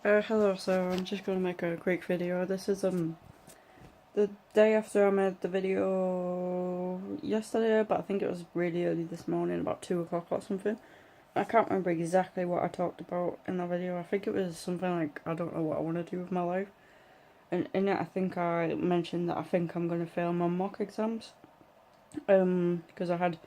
Hello, so I'm just gonna make a quick video. This is the day after I made the video yesterday, but I think it was really early this morning, about 2 o'clock or something. I can't remember exactly what I talked about in the video. I think it was something like, I don't know what I want to do with my life. And in it I think I mentioned that I think I'm gonna fail my mock exams. Because I had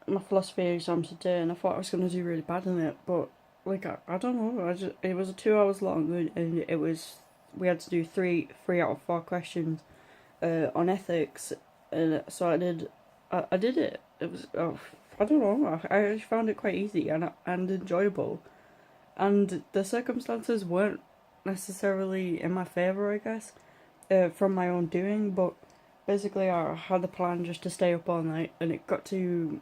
my philosophy exam today and I thought I was gonna do really bad in it, but like I don't know. It was 2 hours long and it was we had to do three out of four questions on ethics, and so I did it. It was I don't know. I found it quite easy and enjoyable, and the circumstances weren't necessarily in my favour, I guess, from my own doing. But basically, I had a plan just to stay up all night, and it got to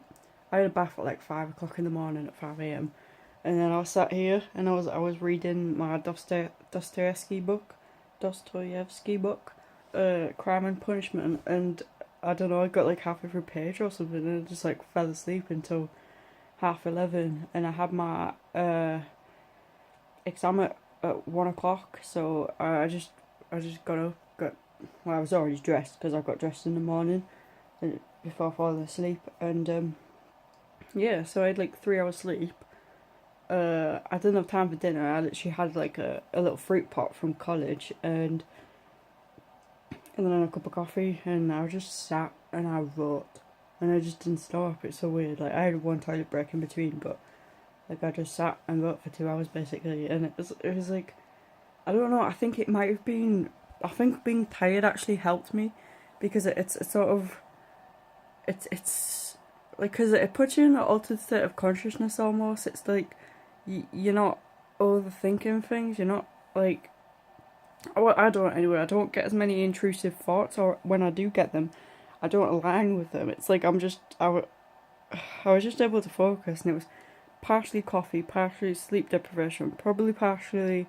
I had a bath at like 5 o'clock in the morning at 5 a.m. And then I was sat here and I was reading my Dostoevsky book, Crime and Punishment, and I don't know, I got like halfway through a page or something, and I just like fell asleep until 11:30, and I had my exam at 1 o'clock, so I just well, I was already dressed because I got dressed in the morning before falling asleep, and yeah, so I had like 3 hours sleep. I didn't have time for dinner. I literally had like a little fruit pot from college and then a cup of coffee, and I just sat and I wrote, and I just didn't stop. It's so weird. Like I had one toilet break in between, but like I just sat and wrote for 2 hours basically, and it was like, I don't know. I think it might have been. I think being tired actually helped me, because it's sort of it's like, because it puts you in an altered state of consciousness almost. It's like you're not overthinking things. You're not like, well, I don't anyway. I don't get as many intrusive thoughts, or when I do get them, I don't align with them. It's like I was just able to focus, and it was partially coffee, partially sleep deprivation, probably partially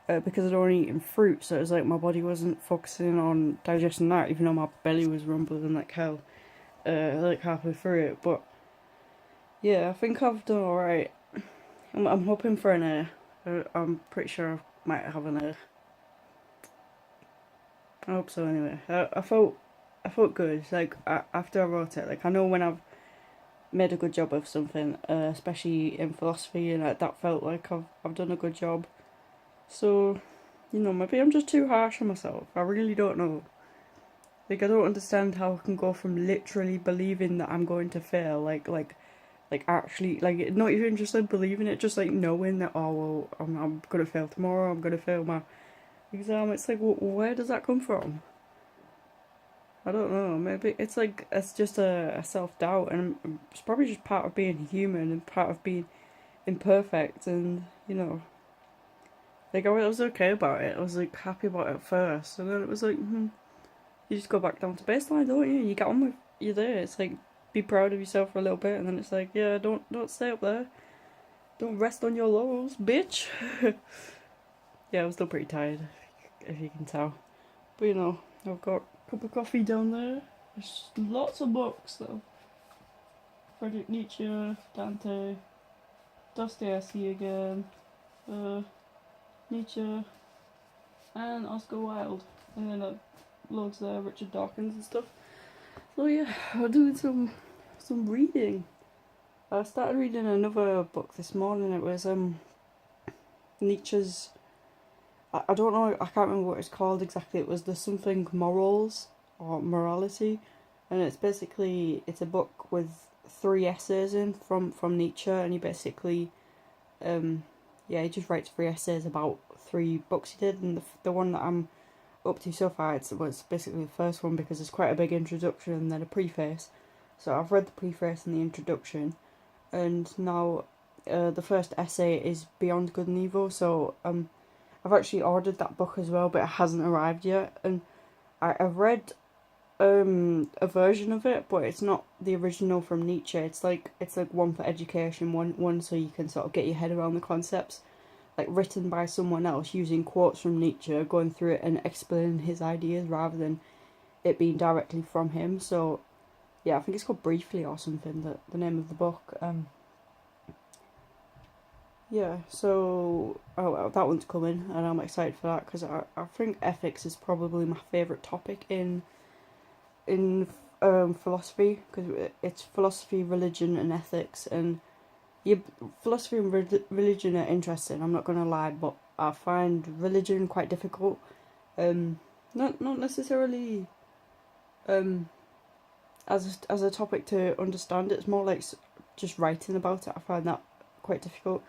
because I'd already eaten fruit, so it was like my body wasn't focusing on digesting that, even though my belly was rumbling like hell, like halfway through it. But yeah, I think I've done alright. I'm hoping for an A. I'm pretty sure I might have an A. I hope so. Anyway, I felt good. Like after I wrote it, like I know when I've made a good job of something, especially in philosophy, and that felt like I've done a good job. So, maybe I'm just too harsh on myself. I really don't know. Like I don't understand how I can go from literally believing that I'm going to fail, like actually, like not even just like believing it, just like knowing that, oh well, I'm gonna fail tomorrow. I'm gonna fail my exam. It's like, where does that come from? I don't know. Maybe it's like it's just a self doubt, and it's probably just part of being human and part of being imperfect. And like I was okay about it. I was like happy about it at first, and then it was like, you just go back down to baseline, don't you? You get on with you there. It's like, be proud of yourself for a little bit, and then it's like, yeah, don't stay up there. Don't rest on your laurels, bitch. Yeah, I'm still pretty tired, if you can tell. But I've got a cup of coffee down there. There's lots of books though. Friedrich Nietzsche, Dante, Dostoevsky again, uh, Nietzsche, and Oscar Wilde. And then loads there, Richard Dawkins and stuff. So yeah, I'm doing some reading. I started reading another book this morning. It was Nietzsche's. I don't know. I can't remember what it's called exactly. It was the something morals or morality, and it's a book with three essays in from Nietzsche, and he basically he just writes three essays about three books he did, and the one that I'm up to so far was basically the first one, because it's quite a big introduction and then a preface. So I've read the preface and the introduction, and now the first essay is Beyond Good and Evil. So I've actually ordered that book as well, but it hasn't arrived yet. And I've read a version of it, but it's not the original from Nietzsche. It's like one for education, one so you can sort of get your head around the concepts, like written by someone else using quotes from Nietzsche, going through it and explaining his ideas rather than it being directly from him. So yeah, I think it's called Briefly or something, the name of the book. Yeah, so that one's coming, and I'm excited for that because I think ethics is probably my favourite topic in philosophy, because it's philosophy, religion, and ethics. And yeah, philosophy and religion are interesting. I'm not gonna lie, but I find religion quite difficult. Um, not necessarily um as a topic to understand. It's more like just writing about it. I find that quite difficult,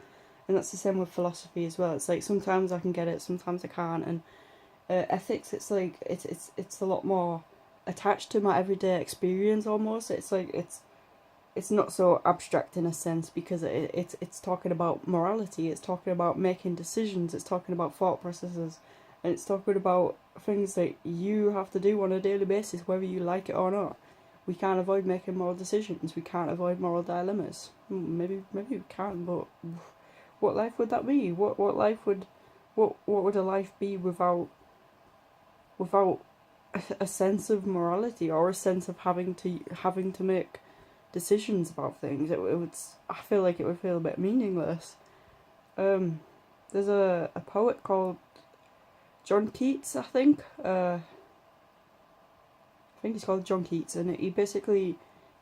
and that's the same with philosophy as well. It's like sometimes I can get it, sometimes I can't. And ethics, it's like it's a lot more attached to my everyday experience almost. It's like it's not so abstract in a sense, because it's talking about morality, it's talking about making decisions, it's talking about thought processes, and it's talking about things that you have to do on a daily basis, whether you like it or not. We can't avoid making moral decisions. We can't avoid moral dilemmas. Maybe we can, but what life would that be? What life would what would a life be without a sense of morality, or a sense of having to make decisions about things? It would. I feel like it would feel a bit meaningless. Um, there's a poet called John Keats, I think. I think he's called John Keats, and he basically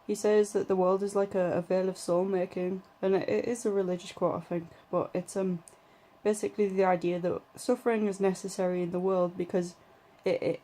he says that the world is like a veil of soul making, and it is a religious quote, I think, but it's basically the idea that suffering is necessary in the world because it it,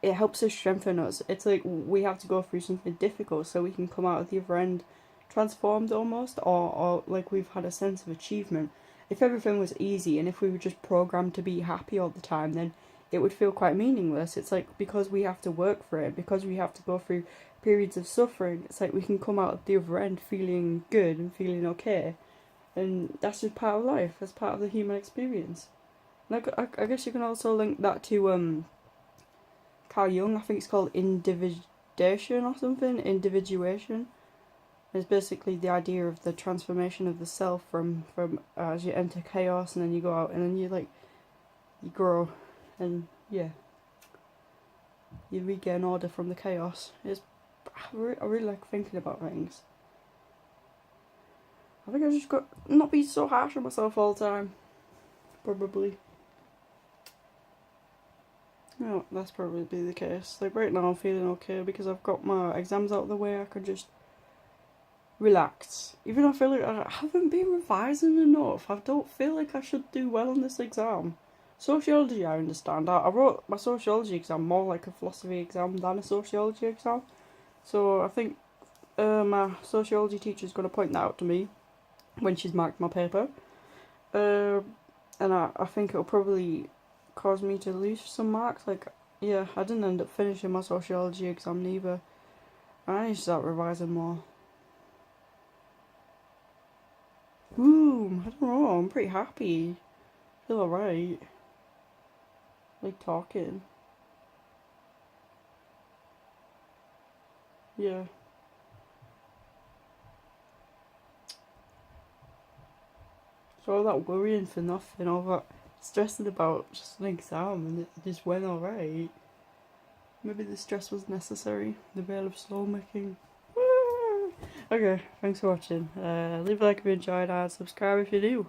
it helps us strengthen us. It's like we have to go through something difficult so we can come out of the other end transformed almost, or like we've had a sense of achievement. If everything was easy and if we were just programmed to be happy all the time, then it would feel quite meaningless. It's like because we have to work for it, because we have to go through periods of suffering, it's like we can come out of the other end feeling good and feeling okay. And that's just part of life, that's part of the human experience. And I guess you can also link that to Carl Jung. I think it's called individuation or something. Individuation. It's basically the idea of the transformation of the self from as you enter chaos and then you go out and then you grow, and yeah, you regain order from the chaos. I really like thinking about things. I think I just got not be so harsh on myself all the time. Probably. No, that's probably be the case. Like right now I'm feeling okay because I've got my exams out of the way. I could just relax. Even though I feel like I haven't been revising enough. I don't feel like I should do well on this exam. Sociology, I understand. I wrote my sociology exam more like a philosophy exam than a sociology exam. So I think my sociology teacher's going to point that out to me when she's marked my paper. Uh, and I think it'll probably cause me to lose some marks. Like, yeah, I didn't end up finishing my sociology exam neither. I need to start revising more. Ooh, I don't know, I'm pretty happy. I feel alright. Like talking. Yeah. So all that worrying for nothing, all that stressing about just an exam, and it just went alright. Maybe the stress was necessary. The veil of soul making. Okay, thanks for watching. Leave a like if you enjoyed and subscribe if you're new.